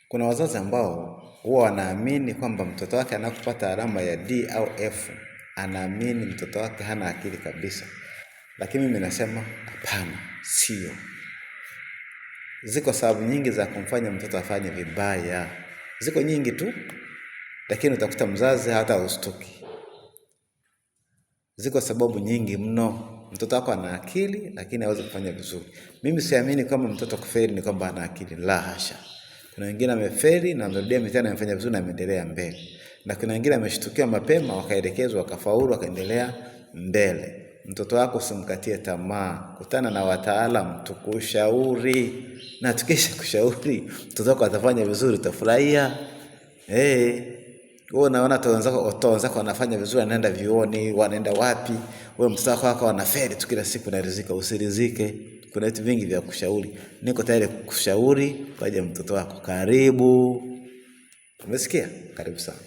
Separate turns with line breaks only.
Kuna wazazi ambao huwa wanaamini kwamba mtoto wake anapopata alama ya D au F, anaamini mtoto wake hana akili kabisa. Lakini mimi nasema hapana, sio. Ziko sababu nyingi za kumfanya mtoto afanye vibaya. Ziko nyingi tu, lakini utakuta mzazi hata ustuki. Ziko sababu nyingi mno. Mtoto wako ana akili lakini hawezi kufanya vizuri. Mimi siamini kama mtoto kufeli ni kwamba ana akili, la hasha. Kuna wengine amefeli na amerudia mitihani amefanya vizuri na ameendelea mbele. Na kuna wengine ameshtukiwa mapema wakaelekezwa wakafaulu wakaendelea mbele. Mtoto wako usimkatie tamaa. Kutana na wataalamu tukushauri. Na tukisha kushauri, mtoto wako atafanya vizuri, utafurahia. Wewe unaona watoto wenzako wanafanya vizuri, wanaenda vioni, wanaenda wapi? Wewe mtoto wako anafeli tu kila siku na rizika, usirizike. Kuna vitu vingi vya kushauri. Niko tayari kukushauri kwa ajili ya mtoto wako. Karibu. Umesikia? Karibu sana.